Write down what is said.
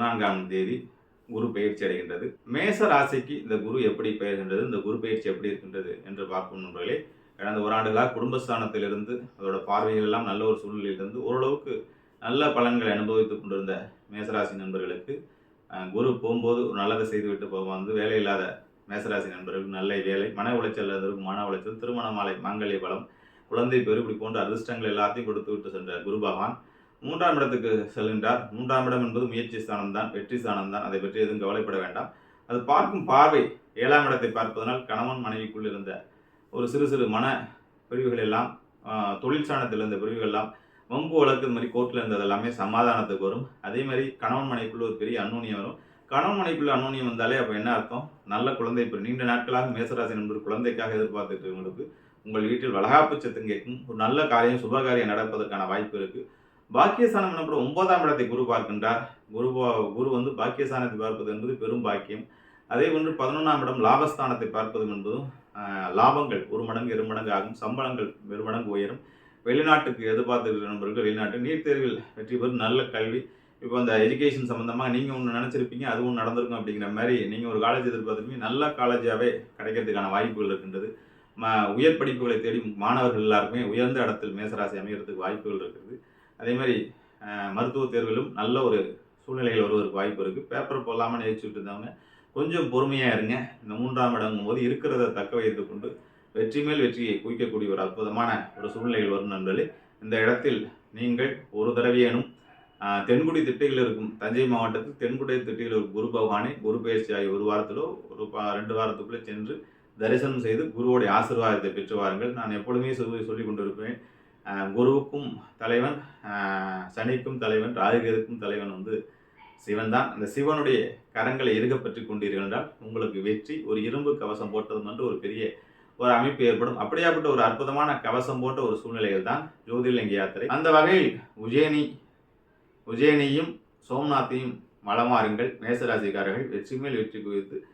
4ஆம் தேதி குரு பயிற்சி அடைகின்றது. மேச ராசிக்கு இந்த குரு எப்படி பெயர்கின்றது, இந்த குரு பயிற்சி எப்படி இருக்கின்றது என்று பார்க்கும் நண்பர்களே, கடந்த ஓராண்டுகளாக குடும்பஸ்தானத்திலிருந்து அதோட பார்வைகள் எல்லாம் நல்ல ஒரு சூழ்நிலையிலிருந்து ஓரளவுக்கு நல்ல பலன்களை அனுபவித்துக் கொண்டிருந்த மேசராசி நண்பர்களுக்கு குரு போகும்போது ஒரு நல்லதை செய்துவிட்டு போகும். வந்து வேலை இல்லாத மேசராசி நண்பர்களுக்கு நல்ல வேலை, மன உளைச்சல் இருந்தவருக்கு மன உளைச்சல், திருமண மாலை மாங்கல்ய பலம், குழந்தை பெரு இப்படி போன்ற அதிர்ஷ்டங்கள் எல்லாத்தையும் கொடுத்து விட்டு சென்ற குரு பகவான் 3ஆம் இடத்துக்கு செல்கின்றார். 3ஆம் இடம் என்பது முயற்சி ஸ்தானம் தான், வெற்றி ஸ்தானம் தான். அதை பற்றி எதுவும் கவலைப்பட வேண்டாம். அது பார்க்கும் பார்வை 7ஆம் இடத்தை பார்ப்பதனால் கணவன் மனைவிக்குள் இருந்த ஒரு சிறு சிறு மன பிரிவுகள் எல்லாம், தொழில் ஸ்தானத்தில் இருந்த பிரிவுகள் எல்லாம், வம்பு வழக்கு இந்த மாதிரி கோர்ட்டில் இருந்தது எல்லாமே சமாதானத்துக்கு வரும். அதே மாதிரி கணவன் மனைவிக்குள்ள ஒரு பெரிய அந்நுண்ணியம் வரும். கணவன் மனைவிக்குள்ள அந்நுண்ணியம் வந்தாலே அப்போ என்ன அர்த்தம், நல்ல குழந்தை நீண்ட நாட்களாக மேசராசி நண்பர் குழந்தைக்காக எதிர்பார்த்துட்டு இருக்கவங்களுக்கு உங்கள் வீட்டில் வளகாப்பு சத்தம் கேட்கும். ஒரு நல்ல காரியம் சுப காரியம் நடப்பதற்கான வாய்ப்பு இருக்குது. பாக்கியஸ்தானம் எனப்படும் 9ஆம் இடத்தை குரு பார்க்கின்றார். குரு வந்து பாக்கியஸ்தானத்தை பார்ப்பது என்பது பெரும் பாக்கியம். அதே போன்று 11ஆம் இடம் லாபஸ்தானத்தை பார்ப்பது என்பதும் லாபங்கள் 1 மடங்கு 2 மடங்கு ஆகும். சம்பளங்கள் 1 மடங்கு உயரும். வெளிநாட்டுக்கு எதிர்பார்த்து நண்பர்கள் வெளிநாட்டு நீட் தேர்வில் வெற்றி பெறும். நல்ல கல்வி, இப்போ அந்த எஜுகேஷன் சம்மந்தமாக நீங்கள் ஒன்று நினச்சிருப்பீங்க, அதுவும் நடந்திருக்கும். அப்படிங்கிற மாதிரி நீங்கள் ஒரு காலேஜ் எதிர்பார்த்துருப்பீங்க, நல்ல காலேஜாகவே கிடைக்கிறதுக்கான வாய்ப்புகள் இருக்கின்றது. உயர் படிப்புகளை தேடி மாணவர்கள் எல்லாருக்குமே உயர்ந்த இடத்தில் மேசராசி அமைகிறதுக்கு வாய்ப்புகள் இருக்குது. அதே மாதிரி மருத்துவ தேர்விலும் நல்ல ஒரு சூழ்நிலைகள் வருவதற்கு வாய்ப்பு இருக்குது. பேப்பர் போடலாமல் நினைச்சுட்டு இருந்தவங்க கொஞ்சம் பொறுமையாக இருங்க. இந்த 3ஆம் இடங்கும் போது இருக்கிறத தக்க வைத்து கொண்டு வெற்றி மேல் வெற்றியை குவிக்கக்கூடிய ஒரு அற்புதமான ஒரு சூழ்நிலைகள் வரும் நண்பர்களே. இந்த இடத்தில் நீங்கள் ஒரு தடவையேனும் தென்குடி திட்டையில் இருக்கும் தஞ்சை மாவட்டத்தில் தென்குடி திட்டையில் இருக்கும் குரு பகவானை குரு பயிற்சி ஆகி 1 வாரத்திலோ ஒரு 2 வாரத்துக்குள்ளே சென்று தரிசனம் செய்து குருவோடைய ஆசீர்வாதத்தை பெற்று வாருங்கள். நான் எப்பொழுதுமே சொல்லி கொண்டிருப்பேன், குருவுக்கும் தலைவன், சனிக்கும் தலைவன், ராகுகேதுக்கும் தலைவன் வந்து சிவன் தான். அந்த சிவனுடைய கரங்களை இறுக பற்றி கொண்டீர்கள் என்றால் உங்களுக்கு வெற்றி. ஒரு இரும்பு கவசம் போட்டது என்று ஒரு பெரிய ஒரு அமைப்பு ஏற்படும். அப்படியாப்பட்ட ஒரு அற்புதமான கவசம் போட்ட ஒரு சூழ்நிலைகள் தான் ஜோதிர்லிங்க யாத்திரை. அந்த வகையில் உஜ்ஜயினியும் சோம்நாத்தையும் வளமாறுங்கள். மேசராசிக்காரர்கள் வெற்றி மேல் வெற்றி குவித்து